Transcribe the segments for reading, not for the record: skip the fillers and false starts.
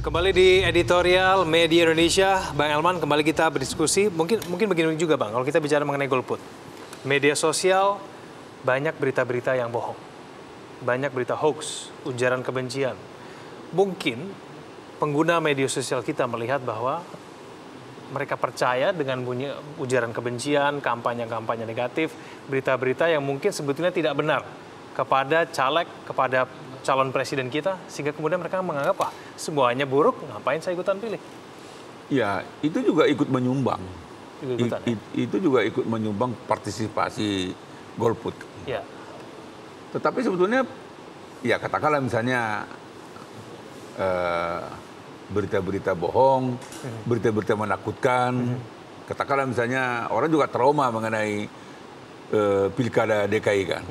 Kembali di editorial Media Indonesia, Bang Elman, kembali kita berdiskusi. Mungkin begini juga, Bang, kalau kita bicara mengenai golput. Media sosial banyak berita-berita yang bohong. Banyak berita hoax, ujaran kebencian. Mungkin pengguna media sosial kita melihat bahwa mereka percaya dengan bunyi ujaran kebencian, kampanye-kampanye negatif, berita-berita yang mungkin sebetulnya tidak benar kepada caleg, kepada calon presiden kita, sehingga kemudian mereka menganggap, wah, semuanya buruk, ngapain saya ikutan pilih? Ya, itu juga ikut menyumbang. Itu juga ikut menyumbang partisipasi golput. Ya. Tetapi sebetulnya, ya katakanlah misalnya berita-berita bohong, berita-berita menakutkan. Katakanlah misalnya orang juga trauma mengenai pilkada DKI kan.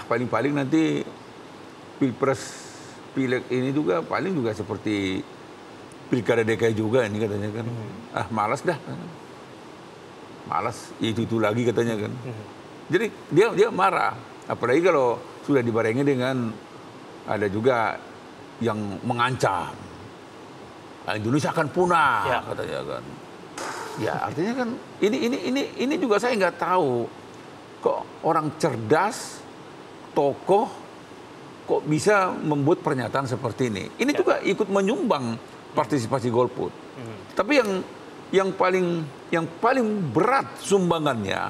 Paling-paling nanti pilpres pileg ini juga paling juga seperti pilkada DKI juga ini katanya kan. Malas dah. Malas itu lagi katanya kan. Jadi dia marah. Apalagi kalau sudah dibarengi dengan ada juga yang mengancam. Indonesia akan punah ya, katanya kan. Ya artinya kan ini juga saya nggak tahu kok orang cerdas, tokoh kok bisa membuat pernyataan seperti ini. Ini juga ikut menyumbang partisipasi golput. Tapi yang paling berat sumbangannya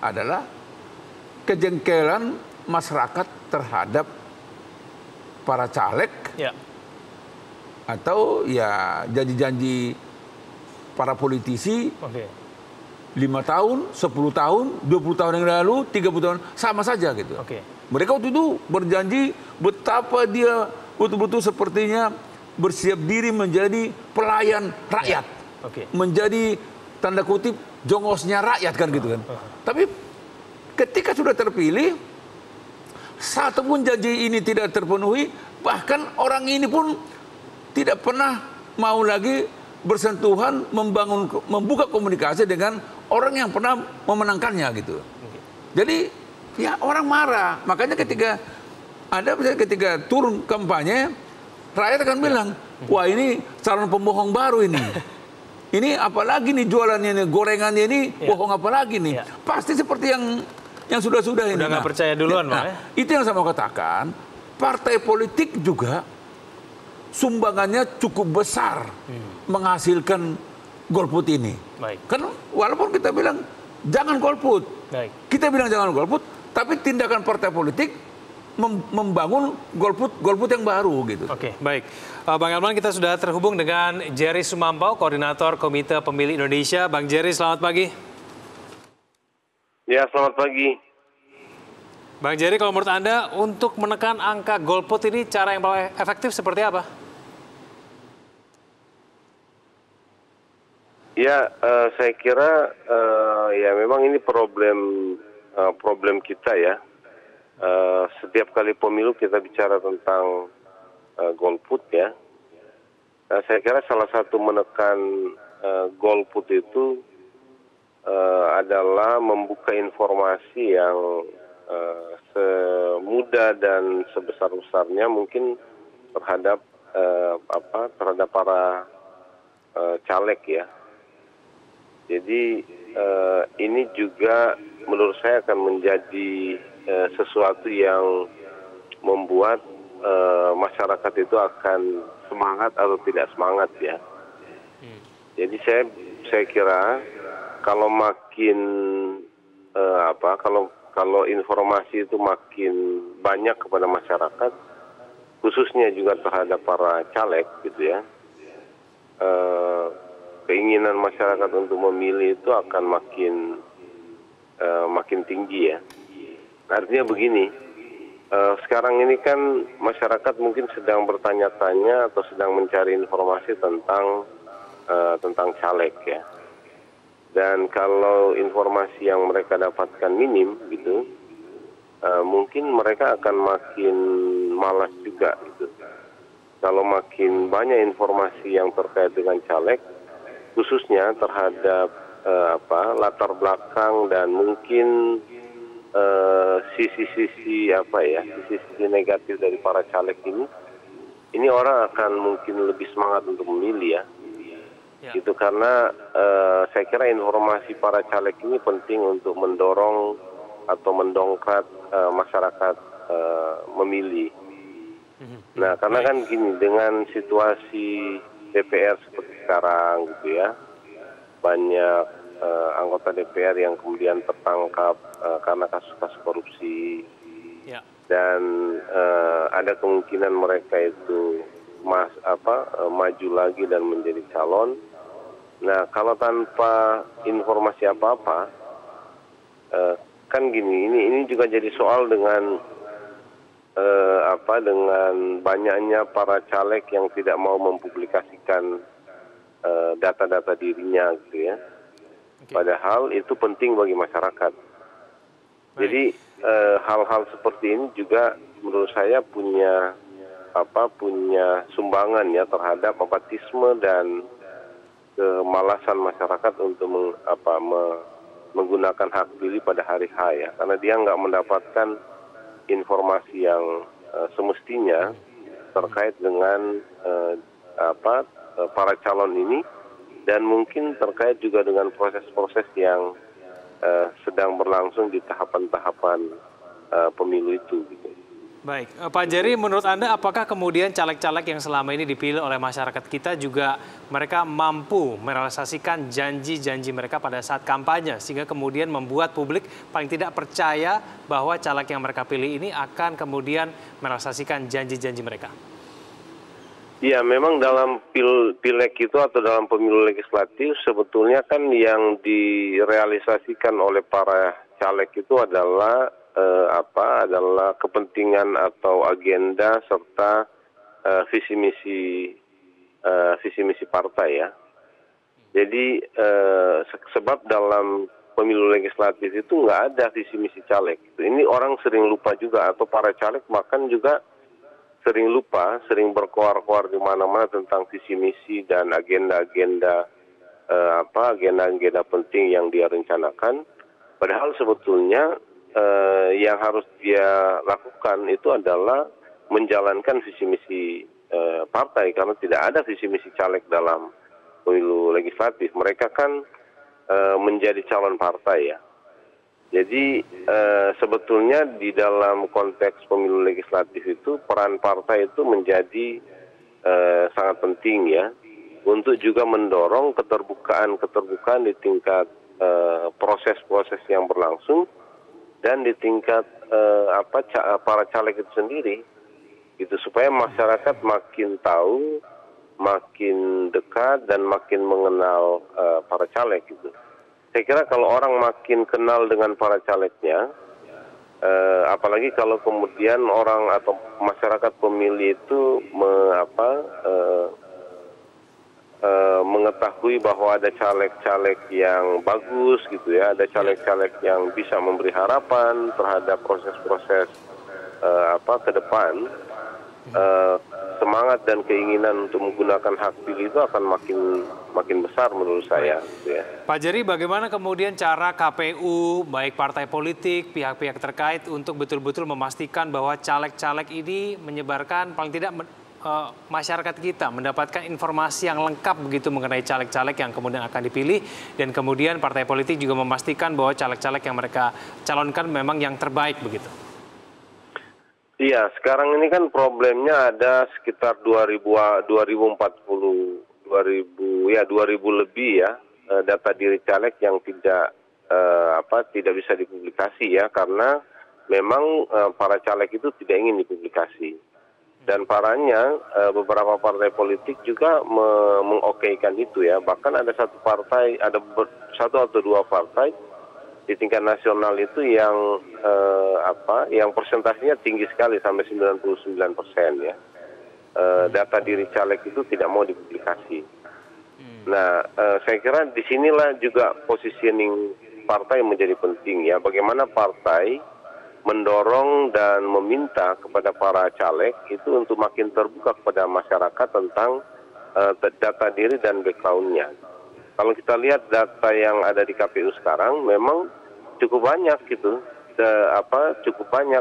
adalah kejengkelan masyarakat terhadap para caleg atau ya janji-janji para politisi 5 tahun, 10 tahun, 20 tahun yang lalu, 30 tahun sama saja gitu. Mereka waktu itu berjanji betapa dia betul-betul sepertinya bersiap diri menjadi pelayan rakyat. Menjadi tanda kutip jongosnya rakyat kan gitu kan. Tapi ketika sudah terpilih, satu pun janji ini tidak terpenuhi, bahkan orang ini pun tidak pernah mau lagi bersentuhan membuka komunikasi dengan orang yang pernah memenangkannya gitu. Jadi ya orang marah, makanya ketika turun kampanye, rakyat akan bilang, wah ini calon pembohong baru ini. Ini apalagi nih jualannya nih, gorengannya ini bohong apalagi nih. Pasti seperti yang sudah-sudah ini. Udah nggak percaya duluan, Bang. Itu yang saya mau katakan, partai politik juga sumbangannya cukup besar menghasilkan golput ini. Kan walaupun kita bilang jangan golput, kita bilang jangan golput, tapi tindakan partai politik membangun golput yang baru gitu. Baik. Bang Elman, kita sudah terhubung dengan Jerry Sumampau, Koordinator Komite Pemilih Indonesia. Bang Jerry, selamat pagi. Ya, selamat pagi. Bang Jerry, kalau menurut Anda untuk menekan angka golput ini cara yang paling efektif seperti apa? Ya, saya kira ya memang ini problem kita ya. Setiap kali pemilu kita bicara tentang golput ya. Saya kira salah satu menekan golput itu adalah membuka informasi yang semudah dan sebesar-besarnya mungkin terhadap para caleg ya. Jadi ini juga menurut saya akan menjadi sesuatu yang membuat masyarakat itu akan semangat atau tidak semangat ya. Jadi saya kira kalau makin kalau informasi itu makin banyak kepada masyarakat, khususnya juga terhadap para caleg gitu ya, keinginan masyarakat untuk memilih itu akan makin tinggi ya. Artinya begini, sekarang ini kan masyarakat mungkin sedang bertanya-tanya atau sedang mencari informasi tentang caleg ya. Dan kalau informasi yang mereka dapatkan minim gitu, mungkin mereka akan makin malas juga gitu. Kalau makin banyak informasi yang terkait dengan caleg, khususnya terhadap latar belakang dan mungkin sisi-sisi negatif dari para caleg ini ini orang akan mungkin lebih semangat untuk memilih ya. Itu karena saya kira informasi para caleg ini penting untuk mendorong atau mendongkrak masyarakat memilih. Nah, karena kan gini, dengan situasi DPR seperti sekarang gitu ya, banyak anggota DPR yang kemudian tertangkap karena kasus-kasus korupsi, dan ada kemungkinan mereka itu maju lagi dan menjadi calon. Nah, kalau tanpa informasi apa-apa, kan gini, ini juga jadi soal dengan dengan banyaknya para caleg yang tidak mau mempublikasikan data-data dirinya gitu ya. Padahal itu penting bagi masyarakat. Jadi hal-hal seperti ini juga menurut saya punya sumbangan ya terhadap apatisme dan kemalasan masyarakat untuk menggunakan hak pilih pada hari H ya, karena dia nggak mendapatkan informasi yang semestinya terkait dengan para calon ini, dan mungkin terkait juga dengan proses-proses yang sedang berlangsung di tahapan-tahapan pemilu itu. Gitu. Baik, Pak Jerry, menurut Anda apakah kemudian caleg-caleg yang selama ini dipilih oleh masyarakat kita juga mereka mampu merealisasikan janji-janji mereka pada saat kampanye, sehingga kemudian membuat publik paling tidak percaya bahwa caleg yang mereka pilih ini akan kemudian merealisasikan janji-janji mereka? Ya, memang dalam pileg itu atau dalam pemilu legislatif sebetulnya kan yang direalisasikan oleh para caleg itu adalah adalah kepentingan atau agenda serta visi misi partai ya. Jadi sebab dalam pemilu legislatif itu nggak ada visi misi caleg. Ini orang sering lupa juga, atau para caleg bahkan juga sering lupa, sering berkoar-koar di mana-mana tentang visi misi dan agenda-agenda agenda-agenda penting yang dia rencanakan. Padahal sebetulnya yang harus dia lakukan itu adalah menjalankan visi misi partai, karena tidak ada visi misi caleg dalam pemilu legislatif. Mereka kan menjadi calon partai ya. Jadi sebetulnya di dalam konteks pemilu legislatif itu peran partai itu menjadi sangat penting ya, untuk juga mendorong keterbukaan di tingkat proses-proses yang berlangsung dan di tingkat para caleg itu sendiri, gitu, supaya masyarakat makin tahu, makin dekat dan makin mengenal para caleg gitu. Saya kira kalau orang makin kenal dengan para calegnya, apalagi kalau kemudian orang atau masyarakat pemilih itu mengetahui bahwa ada caleg-caleg yang bagus gitu ya, ada caleg-caleg yang bisa memberi harapan terhadap proses-proses ke depan, semangat dan keinginan untuk menggunakan hak pilih itu akan makin besar menurut saya. Gitu ya. Pak Jerry, bagaimana kemudian cara KPU, baik partai politik, pihak-pihak terkait untuk betul-betul memastikan bahwa caleg-caleg ini menyebarkan paling tidak masyarakat kita mendapatkan informasi yang lengkap begitu mengenai caleg-caleg yang kemudian akan dipilih, dan kemudian partai politik juga memastikan bahwa caleg-caleg yang mereka calonkan memang yang terbaik begitu? Iya, sekarang ini kan problemnya ada sekitar 2000 lebih ya data diri caleg yang tidak bisa dipublikasi ya, karena memang para caleg itu tidak ingin dipublikasi. Dan parahnya beberapa partai politik juga mengokeikan itu ya. Bahkan ada satu atau dua partai di tingkat nasional itu yang persentasenya tinggi sekali sampai 99% ya. Data diri caleg itu tidak mau dipublikasi. Nah, saya kira disinilah juga positioning partai menjadi penting ya. Bagaimana partai mendorong dan meminta kepada para caleg itu untuk makin terbuka kepada masyarakat tentang data diri dan background-nya. Kalau kita lihat data yang ada di KPU sekarang, memang cukup banyak gitu, cukup banyak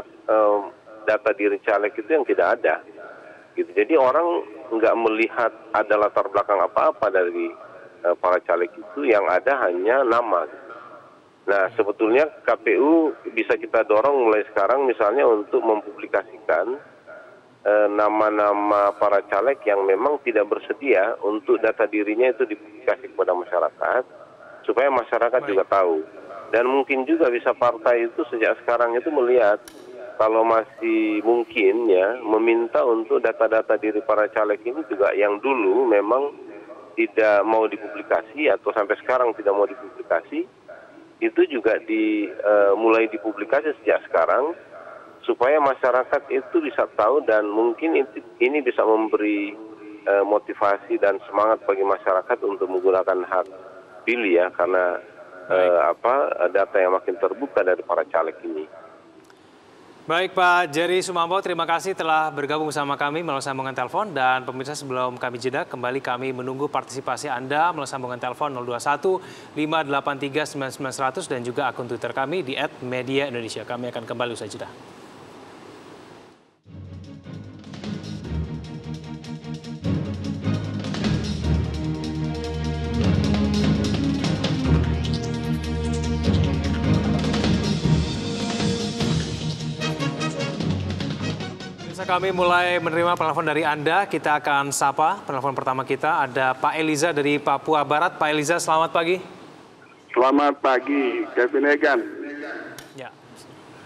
data diri caleg itu yang tidak ada, gitu. Jadi orang nggak melihat ada latar belakang apa-apa dari para caleg itu, yang ada hanya nama. Nah, sebetulnya KPU bisa kita dorong mulai sekarang misalnya untuk mempublikasikan nama-nama para caleg yang memang tidak bersedia untuk data dirinya itu dipublikasi kepada masyarakat, supaya masyarakat juga tahu. Dan mungkin juga bisa partai itu sejak sekarang itu melihat kalau masih mungkin ya meminta untuk data-data diri para caleg ini juga yang dulu memang tidak mau dipublikasi atau sampai sekarang tidak mau dipublikasi, itu juga mulai dipublikasi sejak sekarang, supaya masyarakat itu bisa tahu, dan mungkin ini bisa memberi motivasi dan semangat bagi masyarakat untuk menggunakan hak pilih ya, karena data yang makin terbuka dari para caleg ini. Baik Pak Jerry Sumambo, terima kasih telah bergabung bersama kami melalui sambungan telepon. Dan pemirsa, sebelum kami jeda, kembali kami menunggu partisipasi Anda melalui sambungan telepon 021 583 9900 dan juga akun Twitter kami di @mediaindonesia. Kami akan kembali usai jeda. Kami mulai menerima penelpon dari Anda. Kita akan sapa penelpon pertama kita. Ada Pak Eliza dari Papua Barat. Pak Eliza, selamat pagi. Selamat pagi, Kevin Egan. Ya,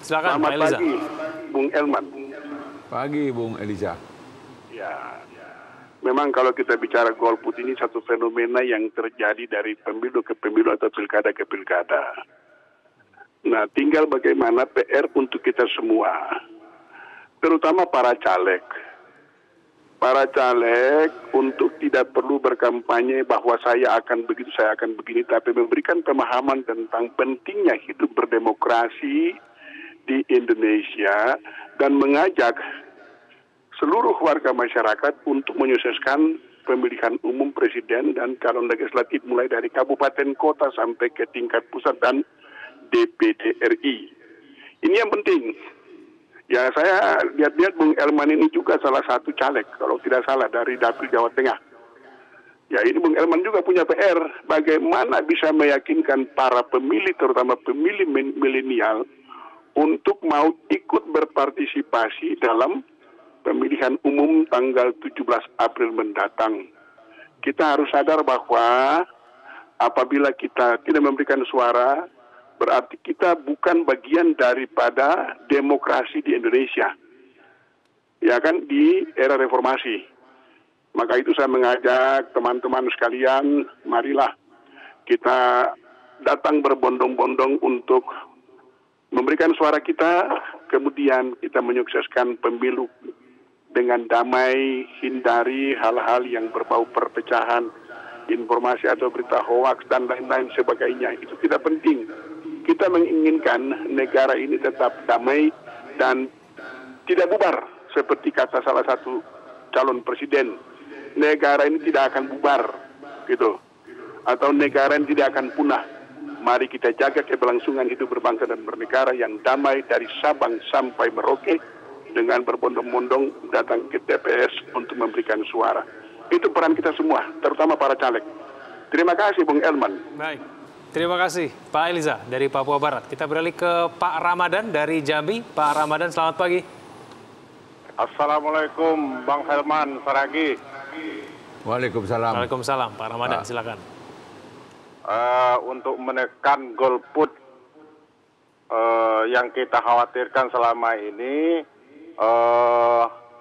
silakan Selamat Pak Eliza. pagi, Bung Elman. Pagi, Bung Eliza. Ya, memang kalau kita bicara golput ini satu fenomena yang terjadi dari pemilu ke pemilu atau pilkada ke pilkada. Nah, tinggal bagaimana PR untuk kita semua, terutama para caleg. Para caleg untuk tidak perlu berkampanye bahwa saya akan begitu, saya akan begini, tapi memberikan pemahaman tentang pentingnya hidup berdemokrasi di Indonesia dan mengajak seluruh warga masyarakat untuk menyukseskan pemilihan umum presiden dan calon legislatif mulai dari kabupaten kota sampai ke tingkat pusat dan DPD RI. Ini yang penting. Ya, saya lihat-lihat Bung Elman ini juga salah satu caleg, kalau tidak salah, dari Dapil Jawa Tengah. Ya, ini Bung Elman juga punya PR, bagaimana bisa meyakinkan para pemilih, terutama pemilih milenial, untuk mau ikut berpartisipasi dalam pemilihan umum tanggal 17 April mendatang. Kita harus sadar bahwa apabila kita tidak memberikan suara, berarti kita bukan bagian daripada demokrasi di Indonesia. Ya kan, di era reformasi. Maka itu saya mengajak teman-teman sekalian, marilah kita datang berbondong-bondong untuk memberikan suara kita, kemudian kita menyukseskan pemilu dengan damai, hindari hal-hal yang berbau perpecahan, informasi atau berita hoaks dan lain-lain sebagainya. Itu tidak penting. Kita menginginkan negara ini tetap damai dan tidak bubar, seperti kata salah satu calon presiden. Negara ini tidak akan bubar, gitu. Atau negara ini tidak akan punah. Mari kita jaga keberlangsungan hidup berbangsa dan bernegara yang damai dari Sabang sampai Merauke, dengan berbondong-bondong datang ke TPS untuk memberikan suara. Itu peran kita semua, terutama para caleg. Terima kasih, Bung Elman. Baik. Terima kasih Pak Eliza dari Papua Barat. Kita beralih ke Pak Ramadan dari Jambi. Pak Ramadan, selamat pagi. Assalamualaikum Bang Helman Saragi. Waalaikumsalam. Waalaikumsalam. Pak Ramadan, silakan. Untuk menekan golput yang kita khawatirkan selama ini,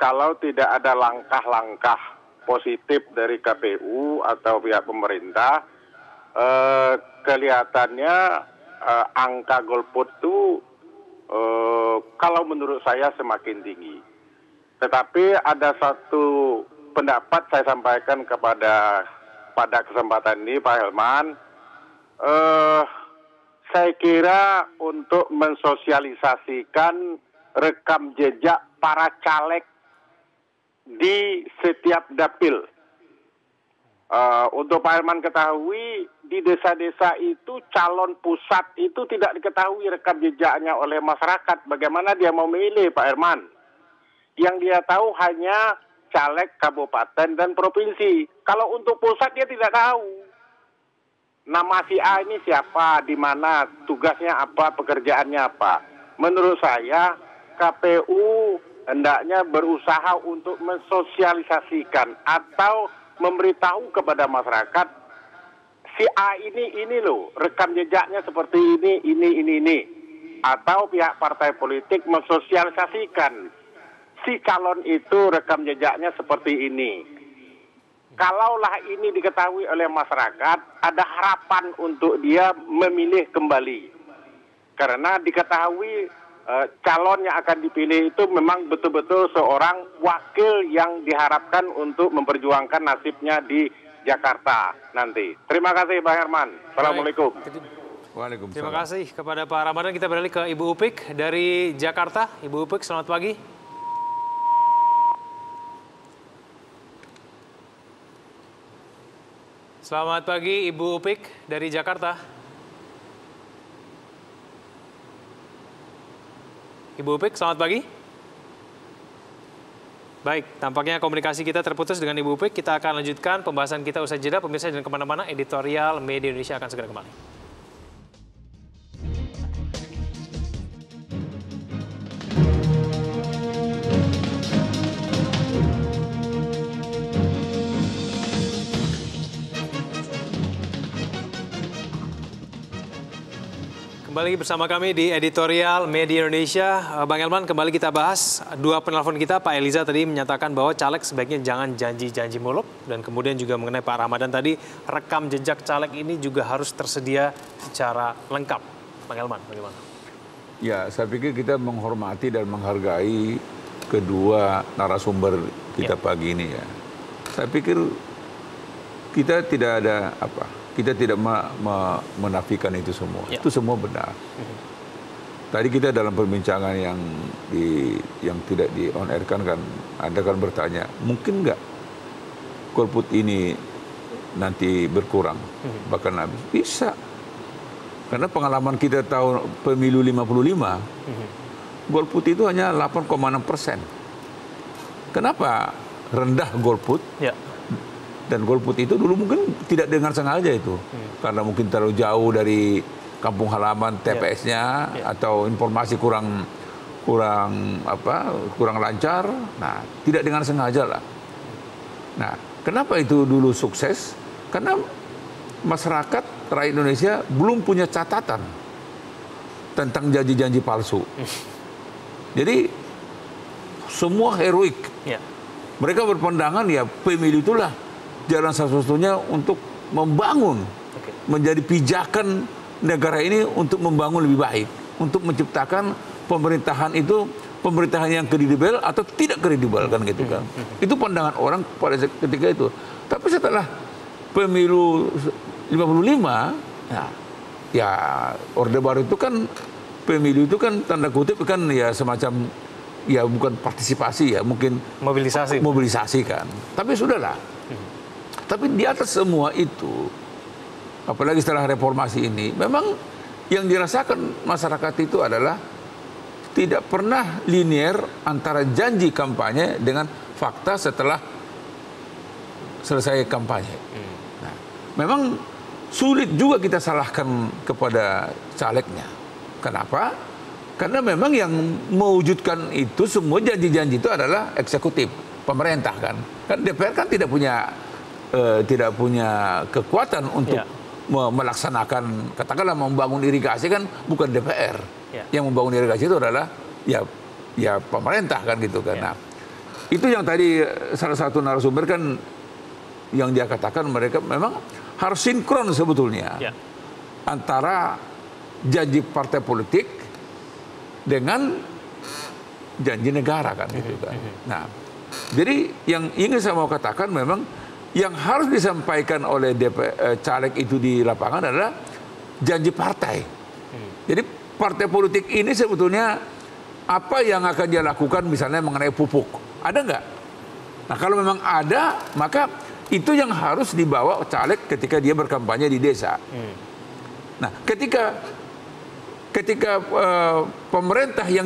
kalau tidak ada langkah-langkah positif dari KPU atau pihak pemerintah, kelihatannya angka golput itu kalau menurut saya semakin tinggi. Tetapi ada satu pendapat saya sampaikan pada kesempatan ini, Pak Helman. Saya kira untuk mensosialisasikan rekam jejak para caleg di setiap dapil. Untuk Pak Helman ketahui, di desa-desa itu calon pusat itu tidak diketahui rekam jejaknya oleh masyarakat. Bagaimana dia mau memilih, Pak Herman? Yang dia tahu hanya caleg kabupaten dan provinsi. Kalau untuk pusat dia tidak tahu. Nama si A ini siapa, di mana, tugasnya apa, pekerjaannya apa. Menurut saya KPU hendaknya berusaha untuk mensosialisasikan atau memberitahu kepada masyarakat si A ini loh, rekam jejaknya seperti ini. Atau pihak partai politik mensosialisasikan si calon itu rekam jejaknya seperti ini. Kalaulah ini diketahui oleh masyarakat, ada harapan untuk dia memilih kembali. Karena diketahui calon yang akan dipilih itu memang betul-betul seorang wakil yang diharapkan untuk memperjuangkan nasibnya di Jakarta nanti. Terima kasih Bang Herman. Assalamualaikum. Waalaikumsalam. Terima kasih kepada Pak Ramadan. Kita beralih ke Ibu Upik dari Jakarta. Ibu Upik, selamat pagi. Selamat pagi Ibu Upik dari Jakarta. Ibu Upik, selamat pagi. Baik, tampaknya komunikasi kita terputus dengan Ibu Upik. Kita akan lanjutkan pembahasan kita usai jeda. Pemirsa jangan kemana-mana, editorial Media Indonesia akan segera kembali. Kembali bersama kami di editorial Media Indonesia. Bang Elman, kembali kita bahas dua penelpon kita. Pak Eliza tadi menyatakan bahwa caleg sebaiknya jangan janji-janji muluk. Dan kemudian juga mengenai Pak Ramadan tadi, rekam jejak caleg ini juga harus tersedia secara lengkap. Bang Elman, bagaimana? Ya, saya pikir kita menghormati dan menghargai kedua narasumber kita pagi ini ya. Saya pikir kita tidak ada kita tidak menafikan itu semua. Itu semua benar. Tadi kita dalam perbincangan yang tidak di on air kan Anda kan bertanya, mungkin nggak golput ini nanti berkurang, bahkan habis? Bisa. Karena pengalaman kita tahun pemilu 55, golput itu hanya 8,6%. Kenapa rendah golput? Ya. Dan golput itu dulu mungkin tidak dengan sengaja itu, karena mungkin terlalu jauh dari kampung halaman TPS-nya atau informasi kurang lancar. Nah, tidak dengan sengaja lah. Nah, kenapa itu dulu sukses? Karena masyarakat rakyat Indonesia belum punya catatan tentang janji-janji palsu. Jadi semua heroik. Mereka berpandangan ya pemilu itulah jalan satu-satunya untuk membangun, menjadi pijakan negara ini untuk membangun lebih baik, untuk menciptakan pemerintahan itu pemerintahan yang kredibel atau tidak kredibel kan gitu kan. Itu pandangan orang pada ketika itu. Tapi setelah pemilu 55, ya Orde Baru itu kan pemilu itu kan tanda kutip kan ya semacam ya bukan partisipasi ya, mungkin mobilisasi kan. Tapi sudahlah. Tapi di atas semua itu, apalagi setelah reformasi ini, memang yang dirasakan masyarakat itu adalah tidak pernah linear antara janji kampanye dengan fakta setelah selesai kampanye. Nah, memang sulit juga kita salahkan kepada calegnya. Kenapa? Karena memang yang mewujudkan itu semua janji-janji itu adalah eksekutif, pemerintah kan. Kan DPR kan tidak punya kekuatan untuk melaksanakan, katakanlah membangun irigasi kan bukan DPR. Yang membangun irigasi itu adalah ya pemerintah kan gitu kan. Nah, itu yang tadi salah satu narasumber kan yang dia katakan mereka memang harus sinkron sebetulnya antara janji partai politik dengan janji negara kan gitu kan. Nah, jadi yang ingin saya mau katakan memang yang harus disampaikan oleh caleg itu di lapangan adalah janji partai. Jadi partai politik ini sebetulnya apa yang akan dia lakukan misalnya mengenai pupuk. Ada nggak? Nah kalau memang ada, maka itu yang harus dibawa caleg ketika dia berkampanye di desa. Nah ketika pemerintah yang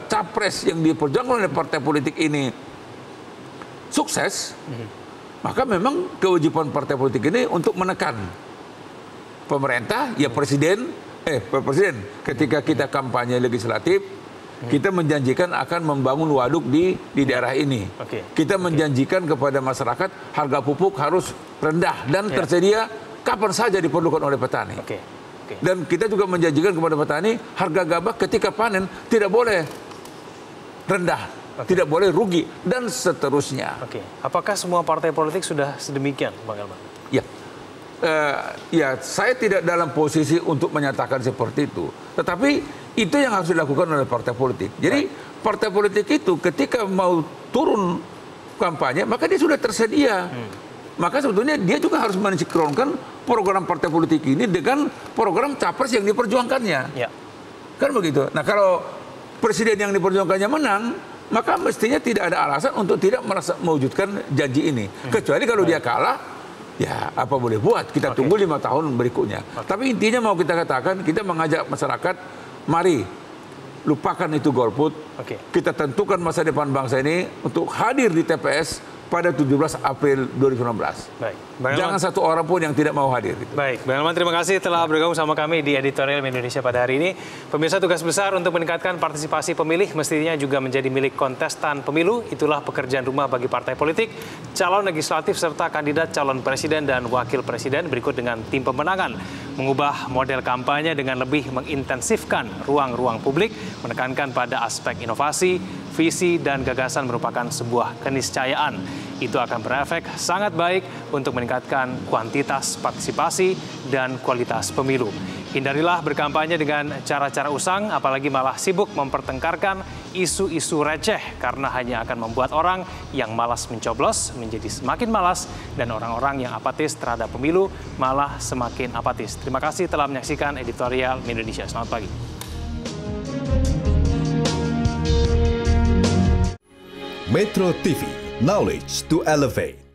capres yang diperjuangkan oleh partai politik ini sukses, maka memang kewajiban partai politik ini untuk menekan pemerintah, ya presiden ketika kita kampanye legislatif, kita menjanjikan akan membangun waduk di daerah ini. Kita menjanjikan kepada masyarakat harga pupuk harus rendah dan tersedia kapan saja diperlukan oleh petani. Dan kita juga menjanjikan kepada petani harga gabah ketika panen tidak boleh rendah, tidak boleh rugi, dan seterusnya. Apakah semua partai politik sudah sedemikian, Bang Elman? Ya. Ya, saya tidak dalam posisi untuk menyatakan seperti itu. Tetapi itu yang harus dilakukan oleh partai politik. Jadi partai politik itu ketika mau turun kampanye, maka dia sudah tersedia. Maka sebetulnya dia juga harus mensinkronkan program partai politik ini dengan program capres yang diperjuangkannya. Kan begitu. Nah, kalau presiden yang diperjuangkannya menang, maka mestinya tidak ada alasan untuk tidak mewujudkan janji ini. Kecuali kalau dia kalah, ya apa boleh buat, kita tunggu 5 tahun berikutnya. Tapi intinya mau kita katakan, kita mengajak masyarakat, mari lupakan itu golput, kita tentukan masa depan bangsa ini untuk hadir di TPS pada 17 April 2019. Jangan satu orang pun yang tidak mau hadir. Baik, Bang Elman, terima kasih telah bergabung sama kami di Editorial Indonesia pada hari ini. Pemirsa, tugas besar untuk meningkatkan partisipasi pemilih mestinya juga menjadi milik kontestan pemilu. Itulah pekerjaan rumah bagi partai politik, calon legislatif, serta kandidat calon presiden dan wakil presiden berikut dengan tim pemenangan. Mengubah model kampanye dengan lebih mengintensifkan ruang-ruang publik, menekankan pada aspek inovasi, visi, dan gagasan merupakan sebuah keniscayaan. Itu akan berefek sangat baik untuk meningkatkan kuantitas partisipasi dan kualitas pemilu. Hindarilah berkampanye dengan cara-cara usang, apalagi malah sibuk mempertengkarkan isu-isu receh, karena hanya akan membuat orang yang malas mencoblos menjadi semakin malas, dan orang-orang yang apatis terhadap pemilu malah semakin apatis. Terima kasih telah menyaksikan Editorial Indonesia. Selamat pagi. Metro TV, knowledge to elevate.